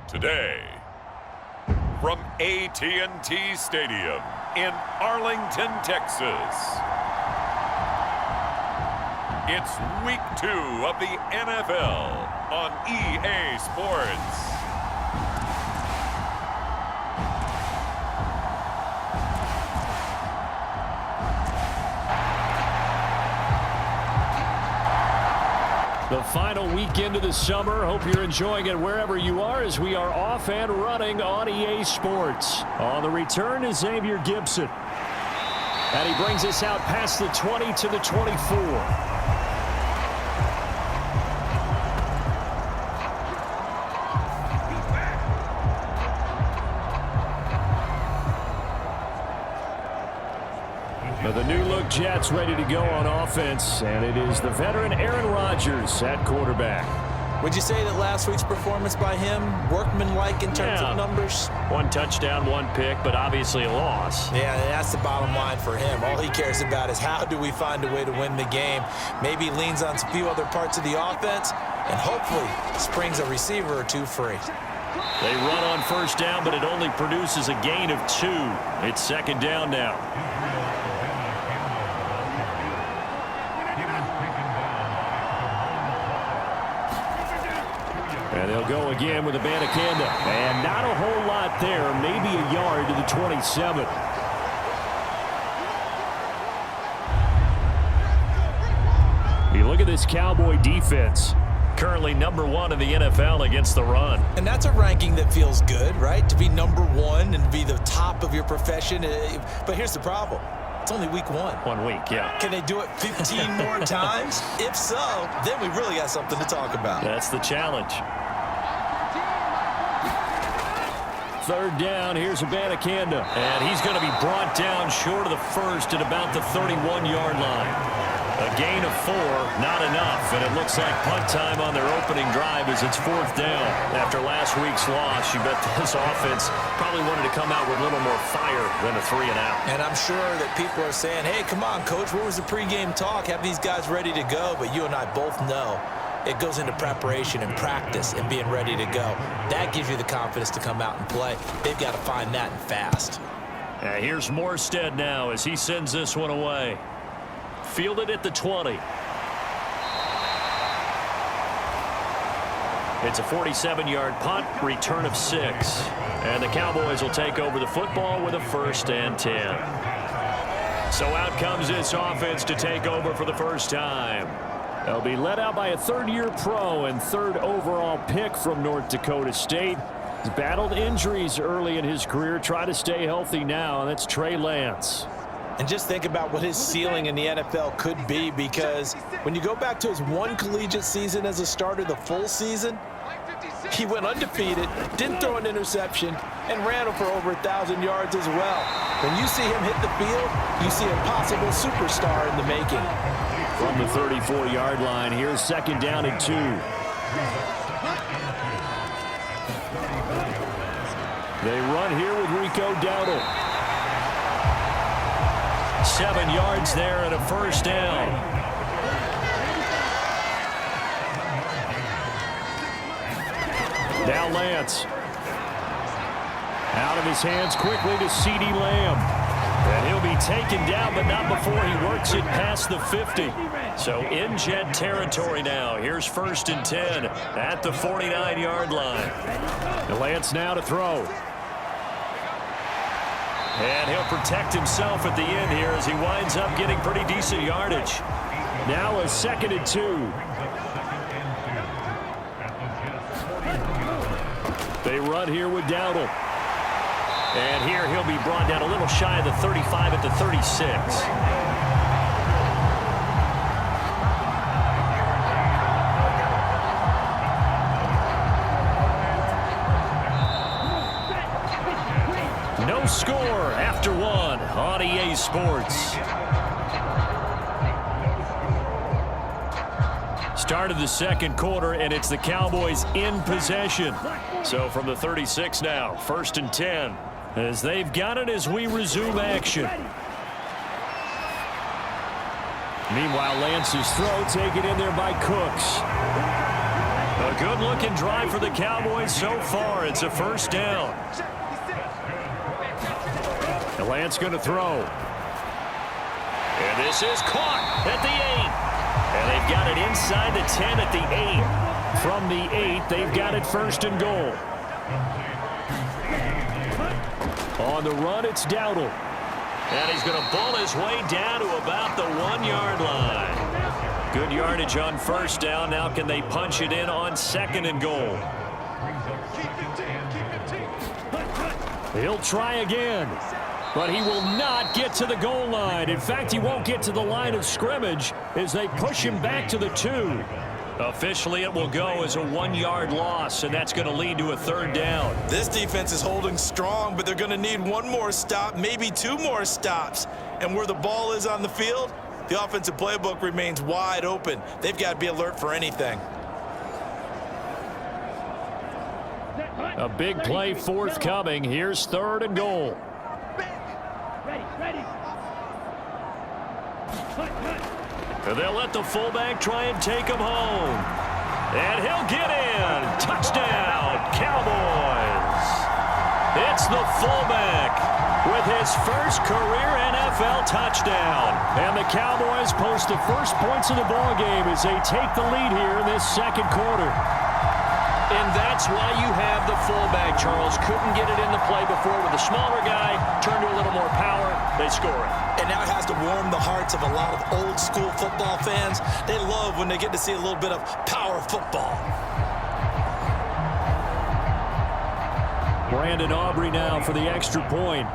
Today, from AT&T Stadium in Arlington, Texas, it's Week 2 of the NFL on EA Sports. The final weekend of the summer. Hope you're enjoying it wherever you are as we are off and running on EA Sports. On the return is Xavier Gipson. And he brings us out past the 20 to the 24. The new-look Jets ready to go on offense, and it is the veteran Aaron Rodgers at quarterback. Would you say that last week's performance by him, workmanlike in terms of numbers? 1 touchdown, 1 pick, but obviously a loss. Yeah, that's the bottom line for him. All he cares about is how do we find a way to win the game. Maybe leans on a few other parts of the offense, and hopefully springs a receiver or two free. They run on first down, but it only produces a gain of 2. It's second down now. And they'll go again with Abanikanda. And not a whole lot there. Maybe a yard to the 27. You look at this Cowboy defense. Currently #1 in the NFL against the run. And that's a ranking that feels good, right? To be #1 and be the top of your profession. But here's the problem. It's only week 1. 1 week, yeah. Can they do it 15 more times? If so, then we really got something to talk about. That's the challenge. Third down, here's Abanikanda. And he's going to be brought down short of the first at about the 31-yard line. A gain of 4, not enough. And it looks like punt time on their opening drive as it's 4th down. After last week's loss, you bet this offense probably wanted to come out with a little more fire than a 3-and-out. And I'm sure that people are saying, hey, come on, Coach, where was the pregame talk? Have these guys ready to go? But you and I both know it goes into preparation and practice and being ready to go. That gives you the confidence to come out and play. They've got to find that and fast. Here's Morstead now as he sends this one away. Fielded at the 20. It's a 47-yard punt, return of 6. And the Cowboys will take over the football with a 1st and 10. So out comes this offense to take over for the first time. They'll be led out by a 3rd-year pro and 3rd overall pick from North Dakota State. He's battled injuries early in his career, trying to stay healthy now, and that's Trey Lance. And just think about what his ceiling in the NFL could be, because when you go back to his 1 collegiate season as a starter, the full season, he went undefeated, didn't throw an interception, and ran for over 1,000 yards as well. When you see him hit the field, you see a possible superstar in the making. From the 34-yard line, here's 2nd down and 2. They run here with Rico Dowdle. 7 yards there and a 1st down. Now Lance. Out of his hands quickly to CeeDee Lamb. And he'll be taken down, but not before he works it past the 50. So in Jet territory now. Here's 1st and 10 at the 49-yard line. And Lance now to throw. And he'll protect himself at the end here as he winds up getting pretty decent yardage. Now a 2nd and 2. They run here with Dowdle. And here he'll be brought down a little shy of the 35 at the 36. No score after 1 on EA Sports. Start of the 2nd quarter, and it's the Cowboys in possession. So from the 36 now, 1st and 10. As they've got it as we resume action. Meanwhile, Lance's throw taken in there by Cooks. A good-looking drive for the Cowboys so far. It's a first down. Lance going to throw. And this is caught at the 8. And they've got it inside the 10 at the 8. From the 8, they've got it first and goal. On the run, it's Dowdle. And he's going to ball his way down to about the 1-yard line. Good yardage on first down. Now can they punch it in on second and goal? He'll try again. But he will not get to the goal line. In fact, he won't get to the line of scrimmage as they push him back to the 2. Officially, it will go as a 1-yard loss, and that's going to lead to a third down. This defense is holding strong, but they're going to need one more stop, maybe 2 more stops. And where the ball is on the field, the offensive playbook remains wide open. They've got to be alert for anything. A big play forthcoming. Here's third and goal. They'll let the fullback try and take him home. And he'll get in. Touchdown, Cowboys. It's the fullback with his first career NFL touchdown. And the Cowboys post the first points of the ballgame as they take the lead here in this second quarter. And that's why you have the fullback, Charles. Couldn't get it into play before with a smaller guy. Turned to a little more power. They score it. And now it has to warm the hearts of a lot of old-school football fans. They love when they get to see a little bit of power football. Brandon Aubrey now for the extra point.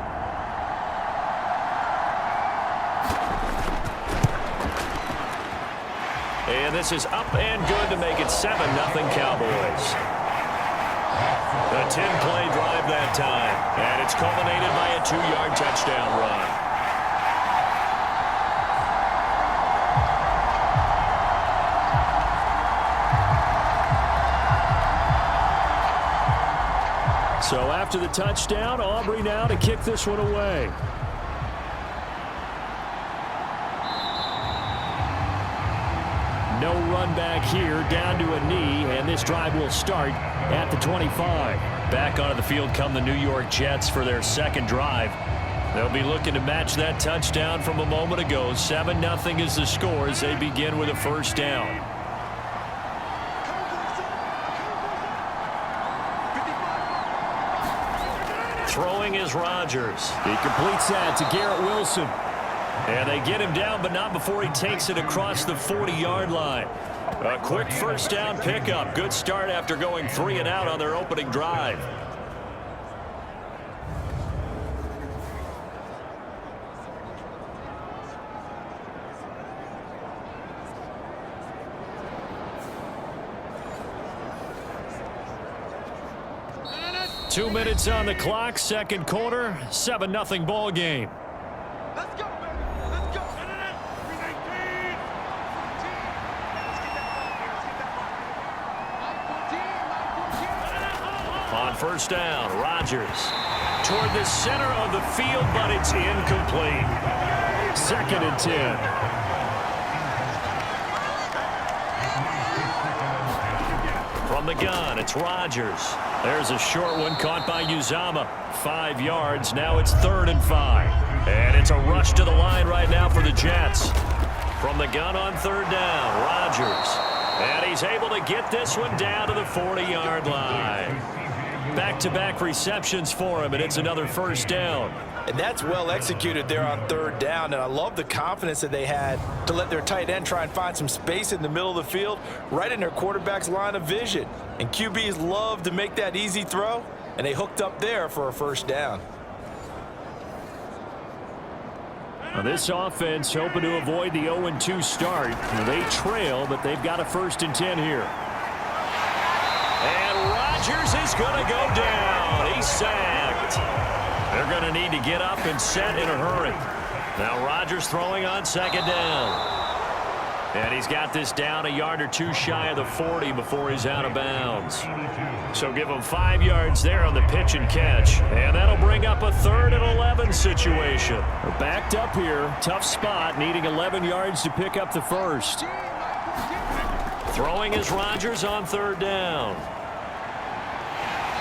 And this is up and good to make it 7-0 Cowboys. A 10-play drive that time. And it's culminated by a 2-yard touchdown run. So after the touchdown, Aubrey now to kick this one away. No run back here, down to a knee, and this drive will start at the 25. Back onto the field come the New York Jets for their second drive. They'll be looking to match that touchdown from a moment ago. 7-0 is the score as they begin with a first down. Throwing is Rodgers. He completes that to Garrett Wilson. And they get him down, but not before he takes it across the 40-yard line. A quick first down pickup. Good start after going 3 and out on their opening drive. Two minutes on the clock, second quarter, 7-0 ball game. Let's go, baby. Let's go. On first down, Rodgers toward the center of the field, but it's incomplete. 2nd and 10. From the gun, it's Rodgers. There's a short one caught by Uzomah. 5 yards. Now it's 3rd and 5. And it's a rush to the line right now for the Jets. From the gun on 3rd down, Rodgers. And he's able to get this one down to the 40-yard line. Back-to-back receptions for him, and it's another first down. And that's well executed there on 3rd down, and I love the confidence that they had to let their tight end try and find some space in the middle of the field, right in their quarterback's line of vision. And QBs love to make that easy throw, and they hooked up there for a first down. Now this offense hoping to avoid the 0-2 start. They trail, but they've got a 1st and 10 here. And Rodgers is going to go down. He's sacked. They're going to need to get up and set in a hurry. Now Rodgers throwing on 2nd down. And he's got this down a yard or 2 shy of the 40 before he's out of bounds. So give him 5 yards there on the pitch and catch. And that'll bring up a 3rd and 11 situation. They're backed up here. Tough spot, needing 11 yards to pick up the first. Throwing is Rodgers on third down.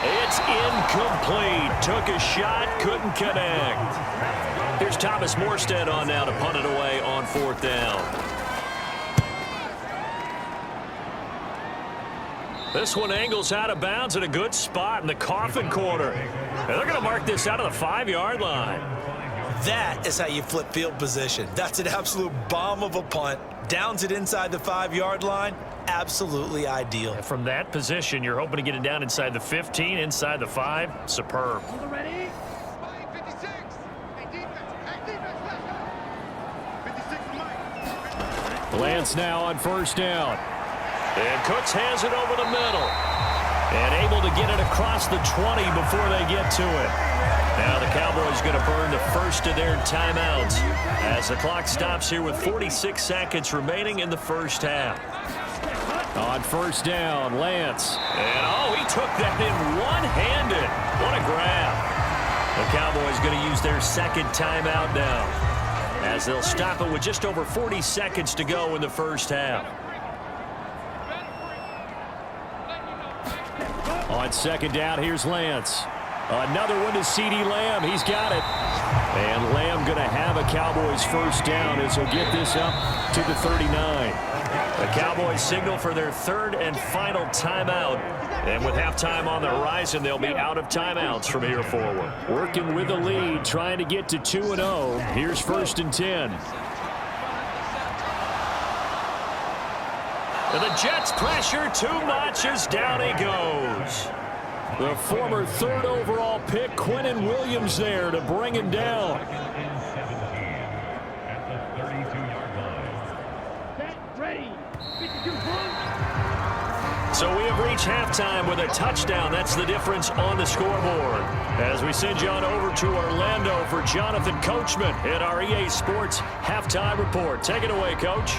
It's incomplete. Took a shot, couldn't connect. Here's Thomas Morstead on now to punt it away on fourth down. This one angles out of bounds at a good spot in the coffin corner. And they're going to mark this out of the 5-yard line. That is how you flip field position. That's an absolute bomb of a punt. Downs it inside the 5-yard line. Absolutely ideal. From that position, you're hoping to get it down inside the 15, inside the 5. Superb. Ready? 56. Hey, defense. Hey, defense. Let's go. 56 Mike. Lance now on first down. And Cooks has it over the middle. And able to get it across the 20 before they get to it. Now the Cowboys going to burn the first of their timeouts as the clock stops here with 46 seconds remaining in the first half. On first down, Lance. And, he took that in one-handed. What a grab. The Cowboys going to use their second timeout now as they'll stop it with just over 40 seconds to go in the first half. On second down, here's Lance. Another one to CeeDee Lamb. He's got it. And Lamb going to have a Cowboys first down as he'll get this up to the 39. The Cowboys signal for their third and final timeout. And with halftime on the horizon, they'll be out of timeouts from here forward. Working with the lead, trying to get to 2-0. Here's first and 10. And the Jets pressure too much as down he goes. The former third overall pick, Quinnen Williams, there to bring him down. So we have reached halftime with a touchdown. That's the difference on the scoreboard. As we send you on over to Orlando for Jonathan Coachman at our EA Sports Halftime Report. Take it away, Coach.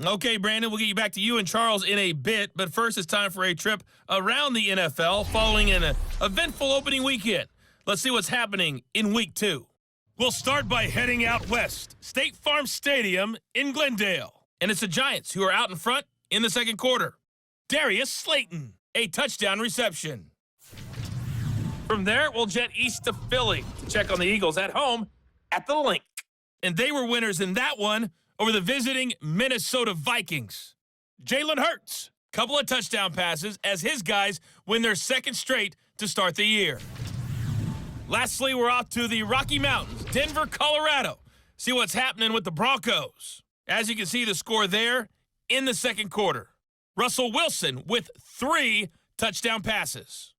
Okay, Brandon, we'll get you back to you and Charles in a bit, but first it's time for a trip around the NFL following an eventful opening weekend. Let's see what's happening in Week 2. We'll start by heading out west, State Farm Stadium in Glendale. And it's the Giants who are out in front in the second quarter. Darius Slayton, a touchdown reception. From there, we'll jet east to Philly to check on the Eagles at home at the Link. And they were winners in that one over the visiting Minnesota Vikings. Jalen Hurts, couple of touchdown passes as his guys win their second straight to start the year. Lastly, we're off to the Rocky Mountains, Denver, Colorado. See what's happening with the Broncos. As you can see, the score there in the second quarter. Russell Wilson with 3 touchdown passes.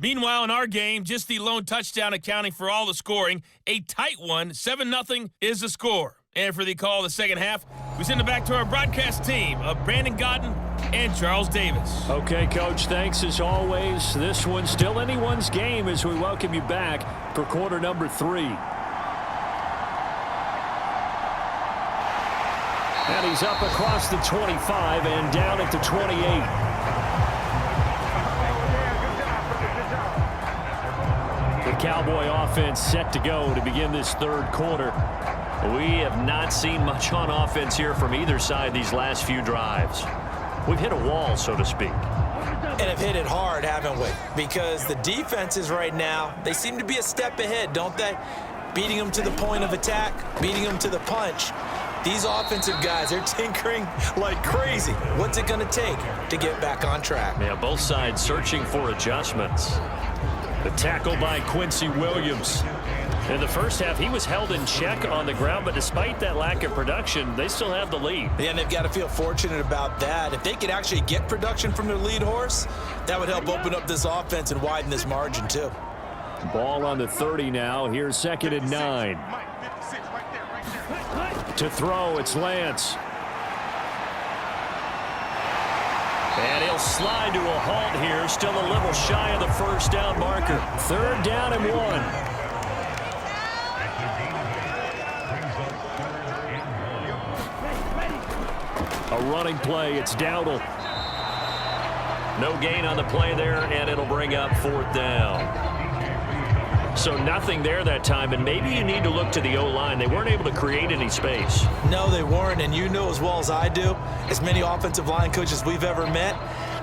Meanwhile, in our game, just the lone touchdown accounting for all the scoring. A tight one, 7-0 is the score. And for the call of the second half, we send it back to our broadcast team of Brandon Godden and Charles Davis. Okay, Coach, thanks as always. This one's still anyone's game as we welcome you back for quarter number 3. And he's up across the 25 and down at the 28. The Cowboy offense set to go to begin this third quarter. We have not seen much on offense here from either side these last few drives. We've hit a wall, so to speak. And have hit it hard, haven't we? Because the defenses right now, they seem to be a step ahead, don't they? Beating them to the point of attack, beating them to the punch. These offensive guys, they're tinkering like crazy. What's it going to take to get back on track? Yeah, both sides searching for adjustments. The tackle by Quincy Williams. In the first half, he was held in check on the ground, but despite that lack of production, they still have the lead. Yeah, and they've got to feel fortunate about that. If they could actually get production from their lead horse, that would help open up this offense and widen this margin, too. Ball on the 30 now. Here's second and 9. To throw, it's Lance. And he'll slide to a halt here. Still a little shy of the first down marker. Third down and 1. A running play. It's Dowdle. No gain on the play there, and it'll bring up 4th down. So nothing there that time, and maybe you need to look to the O-line. They weren't able to create any space. No, they weren't, and you know as well as I do, as many offensive line coaches we've ever met,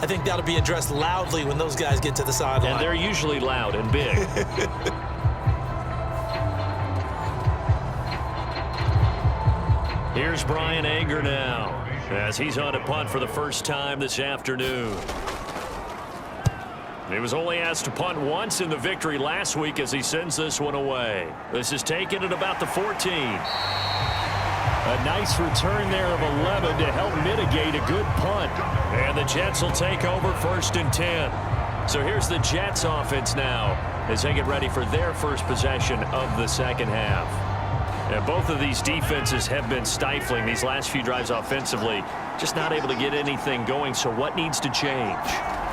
I think that'll be addressed loudly when those guys get to the sideline. And they're usually loud and big. Here's Bryan Anger now, as he's on a punt for the first time this afternoon. He was only asked to punt once in the victory last week as he sends this one away. This is taken at about the 14. A nice return there of 11 to help mitigate a good punt. And the Jets will take over 1st and 10. So here's the Jets offense now as they get ready for their first possession of the second half. And both of these defenses have been stifling these last few drives offensively, just not able to get anything going. So what needs to change?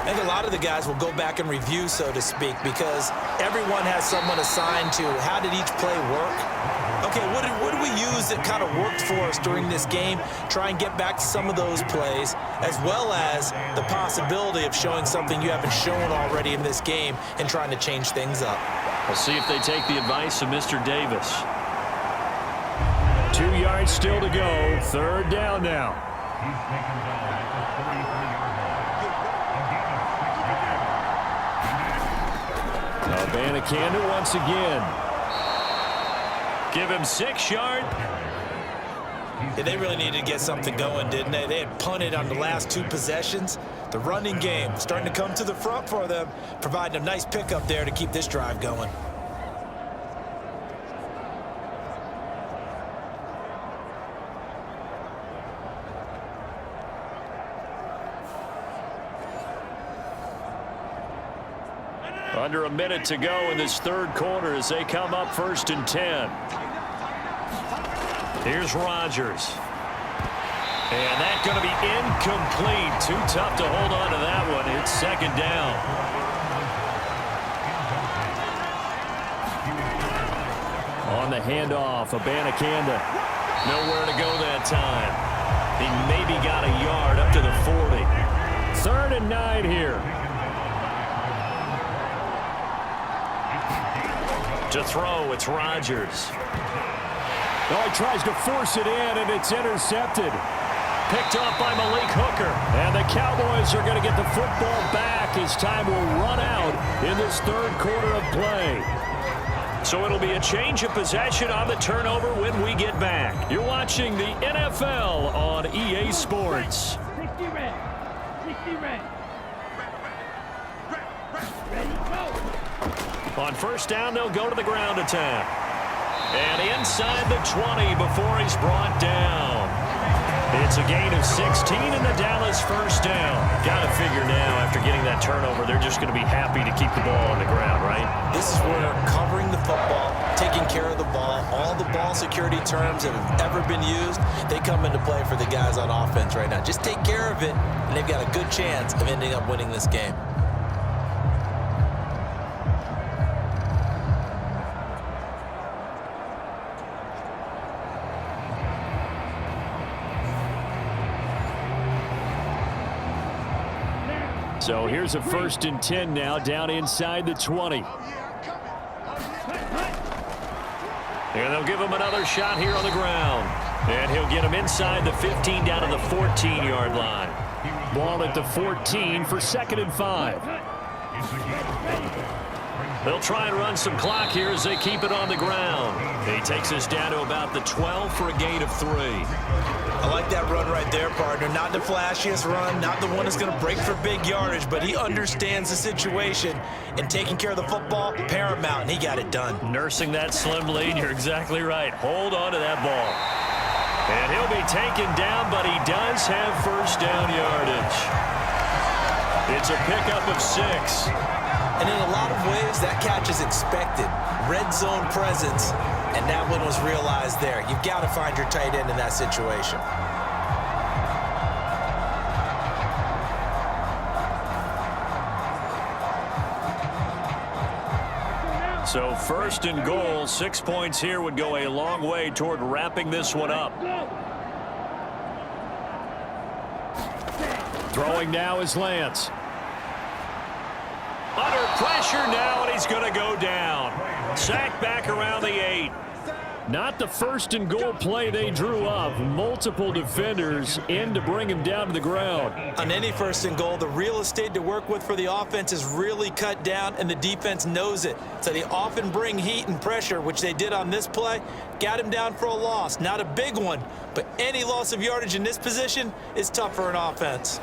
I think a lot of the guys will go back and review, so to speak, because everyone has someone assigned to how did each play work. Okay, what did we use that kind of worked for us during this game? Try and get back to some of those plays, as well as the possibility of showing something you haven't shown already in this game and trying to change things up. We'll see if they take the advice of Mr. Davis. 2 yards still to go. 3rd down now. Abanikanda once again. Give him 6 yards. Yeah, they really needed to get something going, didn't they? They had punted on the last 2 possessions. The running game starting to come to the front for them, providing a nice pickup there to keep this drive going. Under a minute to go in this 3rd quarter as they come up 1st and 10. Here's Rodgers. And that's going to be incomplete. Too tough to hold on to that one. It's 2nd down. On the handoff, Abanikanda. Nowhere to go that time. He maybe got a yard up to the 40. 3rd and 9 here. To throw, it's Rodgers. Oh, he tries to force it in, and it's intercepted. Picked off by Malik Hooker. And the Cowboys are going to get the football back as time will run out in this 3rd quarter of play. So it'll be a change of possession on the turnover when we get back. You're watching the NFL on EA Sports. 60 red. 60 red. Ready, go. On 1st down, they'll go to the ground attack. And inside the 20 before he's brought down. It's a gain of 16 in the Dallas 1st down. Got to figure now, after getting that turnover, they're just going to be happy to keep the ball on the ground, right? This is where covering the football, taking care of the ball, all the ball security terms that have ever been used, they come into play for the guys on offense right now. Just take care of it, and they've got a good chance of ending up winning this game. So here's a 1st and 10 now, down inside the 20. And they'll give him another shot here on the ground. And he'll get him inside the 15 down to the 14-yard line. Ball at the 14 for 2nd and 5. They'll try and run some clock here as they keep it on the ground. He takes us down to about the 12 for a gain of 3. I like that run right there, partner. Not the flashiest run, not the one that's going to break for big yardage, but he understands the situation, and taking care of the football, paramount, and he got it done. Nursing that slim lead, you're exactly right. Hold on to that ball. And he'll be taken down, but he does have 1st down yardage. It's a pickup of 6. And in a lot of ways, that catch is expected. Red zone presence, and that one was realized there. You've got to find your tight end in that situation. So 1st and goal, 6 points here would go a long way toward wrapping this one up. Throwing now is Lance. Under pressure now, and he's going to go down. Sacked back around the 8. Not the first and goal play they drew up. Multiple defenders in to bring him down to the ground. On any first and goal, the real estate to work with for the offense is really cut down, and the defense knows it. So they often bring heat and pressure, which they did on this play. Got him down for a loss. Not a big one, but any loss of yardage in this position is tough for an offense.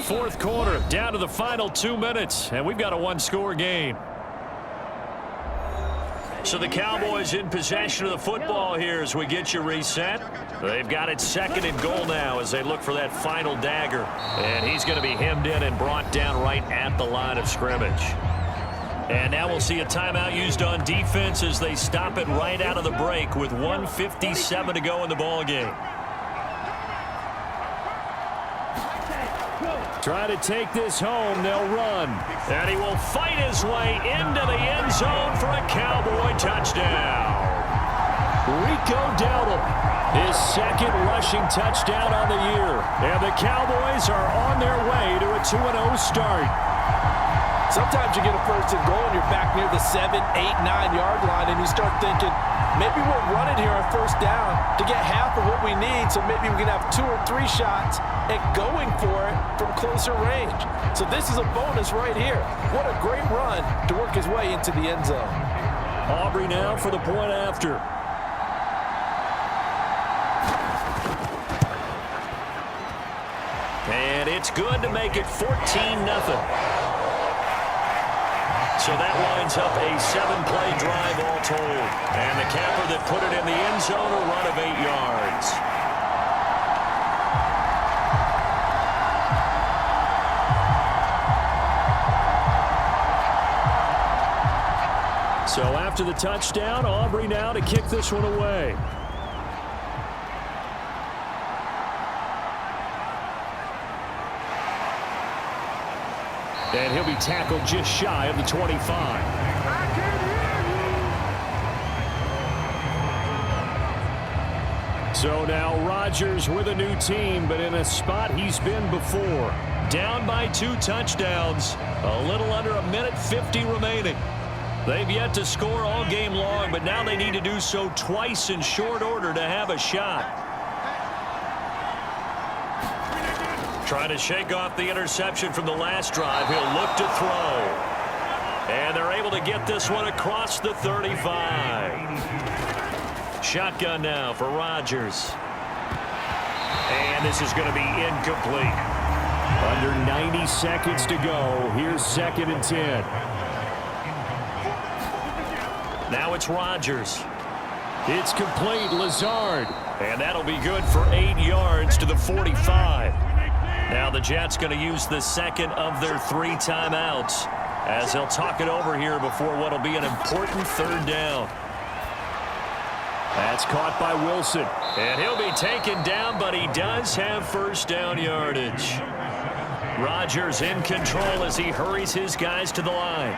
Fourth quarter, down to the final 2 minutes, and we've got a one-score game. So the Cowboys in possession of the football here as we get you reset. They've got it second and goal now as they look for that final dagger. And he's going to be hemmed in and brought down right at the line of scrimmage. And now we'll see a timeout used on defense as they stop it right out of the break with 1:57 to go in the ball game. Try to take this home. They'll run. And he will fight his way into the end zone for a Cowboy touchdown. Rico Dowdle, his second rushing touchdown on the year. And the Cowboys are on their way to a 2-0 start. Sometimes you get a first and goal and you're back near the 7, 8, 9-yard line, and you start thinking, maybe we'll run it here on first down to get half of what we need, so maybe we can have 2 or 3 shots at going for it from closer range. So this is a bonus right here. What a great run to work his way into the end zone. Aubrey now for the point after. And it's good to make it 14-0. So that winds up a 7-play drive all told. And the capper that put it in the end zone, a run of 8 yards. So after the touchdown, Aubrey now to kick this one away. And he'll be tackled just shy of the 25. So now Rodgers with a new team, but in a spot he's been before. Down by 2 touchdowns. A little under 1:50 remaining. They've yet to score all game long, but now they need to do so twice in short order to have a shot. Trying to shake off the interception from the last drive. He'll look to throw. And they're able to get this one across the 35. Shotgun now for Rodgers. And this is going to be incomplete. Under 90 seconds to go. Here's 2nd and 10. Now it's Rodgers. It's complete. Lazard. And that'll be good for 8 yards to the 45. Now the Jets going to use the second of their 3 timeouts as they'll talk it over here before what will be an important 3rd down. That's caught by Wilson. And he'll be taken down, but he does have first down yardage. Rodgers in control as he hurries his guys to the line.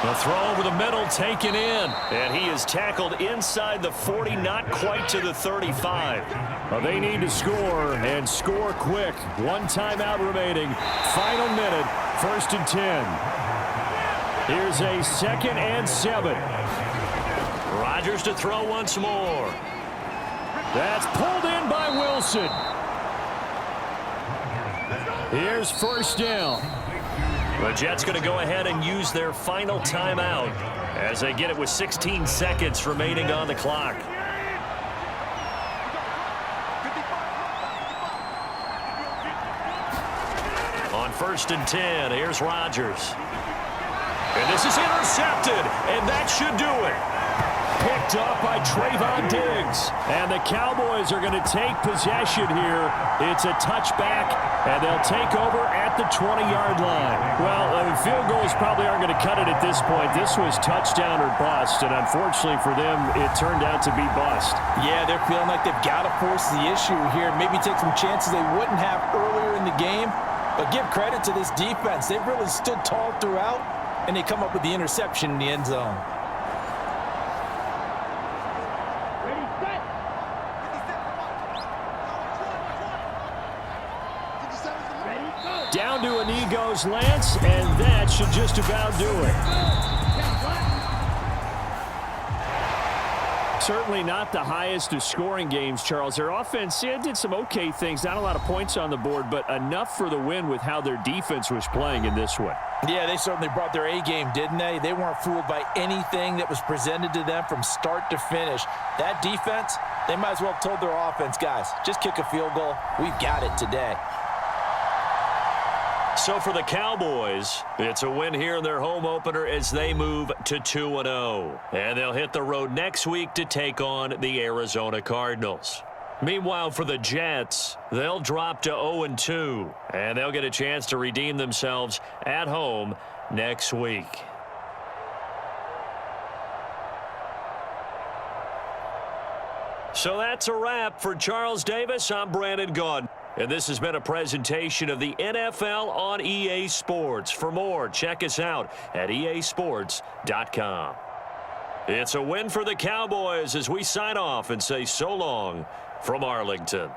The throw over the middle taken in. And he is tackled inside the 40, not quite to the 35. Well, they need to score, and score quick. 1 timeout remaining. Final minute, 1st and 10. Here's a 2nd and 7. Rodgers to throw once more. That's pulled in by Wilson. Here's first down. The Jets going to go ahead and use their final timeout as they get it with 16 seconds remaining on the clock. On 1st and 10, here's Rodgers. And this is intercepted, and that should do it. Picked up by Trayvon Diggs. And the Cowboys are going to take possession here. It's a touchback, and they'll take over at the 20-yard line. Well, field goals probably aren't going to cut it at this point. This was touchdown or bust, and unfortunately for them, it turned out to be bust. Yeah, they're feeling like they've got to force the issue here. Maybe take some chances they wouldn't have earlier in the game. But give credit to this defense. They've really stood tall throughout, and they come up with the interception in the end zone. Ready, go. Down to a knee goes Lance, and that should just about do it. Certainly not the highest of scoring games, Charles. Their offense did some okay things. Not a lot of points on the board, but enough for the win with how their defense was playing in this one. Yeah, they certainly brought their A game, didn't they? They weren't fooled by anything that was presented to them from start to finish. That defense, they might as well have told their offense, guys, just kick a field goal. We've got it today. So for the Cowboys, it's a win here in their home opener as they move to 2-0. And they'll hit the road next week to take on the Arizona Cardinals. Meanwhile, for the Jets, they'll drop to 0-2, and they'll get a chance to redeem themselves at home next week. So that's a wrap. For Charles Davis, I'm Brandon Gaudin. And this has been a presentation of the NFL on EA Sports. For more, check us out at easports.com. It's a win for the Cowboys as we sign off and say so long from Arlington.